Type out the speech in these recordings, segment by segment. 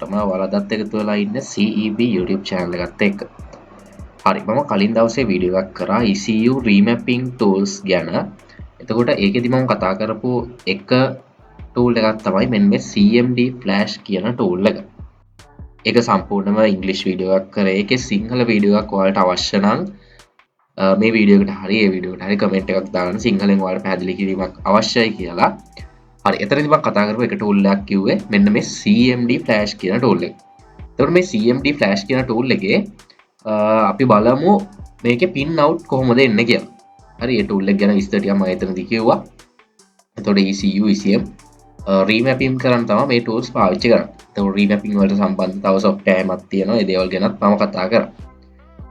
හැමෝටම ඔයාලටත් එකතු වෙලා ඉන්න CEB YouTube channel එකත් එක්ක. හරි මම කලින් දවසේ වීඩියෝ එකක් කරා ECU remapping tools ගැන. එතකොට ඒකෙදි මම කතා කරපු එක tool එකක් තමයි මෙන්න මේ CMD flash කියන tool එක. ඒක සම්පූර්ණයෙන්ම ඉංග්‍රීසි වීඩියෝ එකක් කරේ. ඒකේ සිංහල වීඩියෝ එකක් ඔයාලට අවශ්‍ය නම් මේ වීඩියෝ එකට හරි ඒ වීඩියෝ එකට හරි කමෙන්ට් එකක් දාන්න සිංහලෙන් ඔයාලට පැහැදිලි කිරීමක් අවශ්‍යයි කියලා. හරි එතනදි මම කතා කරපු එක tool එකක් කිව්වේ මෙන්න මේ CMD flash කියන tool එක. එතකොට මේ CMD flash කියන tool එකේ අපි බලමු මේකේ pin out කොහොමද එන්නේ කියලා. හරි ඒ tool එක ගැන විස්තර ටිකක් මම එතනදි කිව්වා. එතකොට ECU ECM remapping කරන්න තමයි මේ tools පාවිච්චි කරන්නේ. එතකොට remapping වලට සම්බන්ධ තව software එකක් තියෙනවා. ඒ දේවල් ගැනත් මම කතා කරා.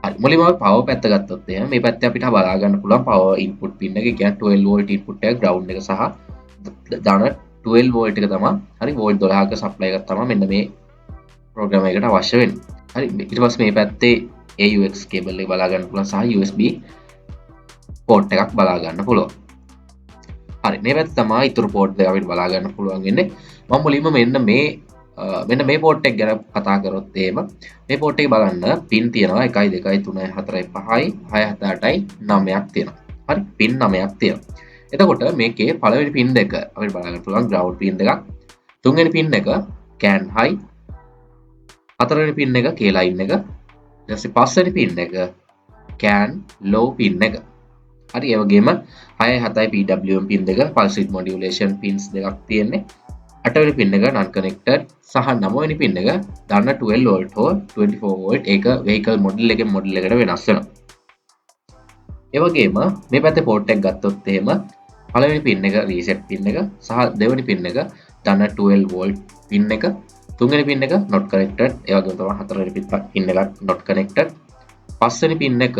හරි මුලින්ම අපි power පැත්ත ගත්තොත් එහෙනම් මේ පැත්තේ අපිට බලා ගන්න පුළුවන් power input pin එක. ඒ කියන්නේ 12 volt input එක ground එක සහ දාන 12 volt එක තමයි. හරි volt 12ක supply එකක් තමයි මෙන්න මේ program එකට අවශ්‍ය වෙන්නේ. හරි ඊට පස්සේ මේ පැත්තේ AUX cable එක බලා ගන්න පුළුවන් සහ USB port එකක් බලා ගන්න පුළුවන්. හරි මේ පැත්ත තමයි ඊතුරු port දෙක අපිට බලා ගන්න පුළුවන් වෙන්නේ. මම මුලින්ම මෙන්න මේ port එක ගැන කතා කරොත් එහෙම මේ port එකේ බලන්න pin තියෙනවා 1 2 3 4 5යි 6 7 8යි 9ක් තියෙනවා. හරි pin 9ක් තියෙනවා. එතකොට මේකේ පළවෙනි pin එක අපිට බලා ගන්න පුළුවන් ground pin එකක්. තුන්වෙනි pin එක CAN high. හතරවෙනි pin එක K line එක. ඊට පස්සේ පස්වෙනි pin එක CAN low pin එක. හරි ඒ වගේම 6 7යි PWM pin දෙක pulse width modulation pins දෙකක් තියෙන්නේ. 8වෙනි pin එක non connected සහ 9වෙනි pin එක දාන්න 12 volt හෝ 24 volt ඒක vehicle model එකෙන් model එකට වෙනස් වෙනවා. ඒ වගේම මේ පැත්තේ port එක ගත්තොත් එහෙම පළවෙනි pin එක reset pin එක සහ දෙවෙනි pin එක දාන්න 12 volt pin එක තුන්වෙනි pin එක not connected ඒ වගේම තමයි හතරවෙනි pin එක not connected පස්වෙනි pin එක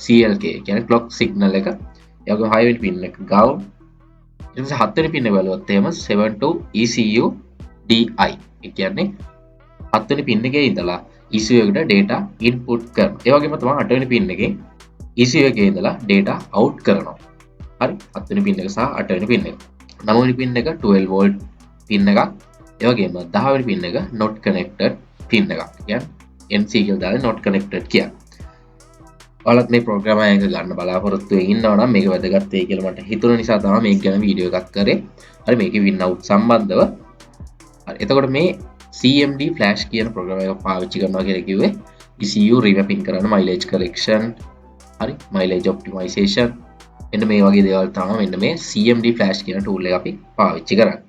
CLK කියන්නේ clock signal එක ඒ වගේම හයවෙනි pin එක ground ඊට පස්සේ හත්වෙනි pin එක බලුවොත් එහෙම 7 to ECU DI ඒ කියන්නේ හත්වෙනි pin එකේ ඉඳලා ECU එකට data input කරනවා. ඒ වගේම තමයි අටවෙනි pin එකේ ECU එකේ ඉඳලා data out කරනවා. හරි හත්වෙනි pin එක සහ අටවෙනි pin එක. නවවෙනි pin එක 12 volt pin එකක්. ඒ වගේම 10වෙනි pin එක not connected pin එකක්. කියන්නේ NC කියලා දාලා not connected කියන්නේ. ඔයාලත් මේ ප්‍රෝග්‍රෑම් එක ගන්න බලාපොරොත්තු වෙමින් ඉන්නවා නම් මේක වැදගත් වෙයි කියලා මට හිතුණ නිසා තමයි මේක ගැන වීඩියෝ එකක් කරේ. හරි මේකේ win out සම්බන්ධව. හරි එතකොට මේ CMD flash කියන ප්‍රෝග්‍රෑම් එක පාවිච්චි කරනවා කියලා කිව්වේ ECU remapping කරන mileage correction හරි mileage optimization එන්න මේ වගේ දේවල් තමයි මෙන්න මේ CMD flash කියන tool එක අපි පාවිච්චි කරන්නේ.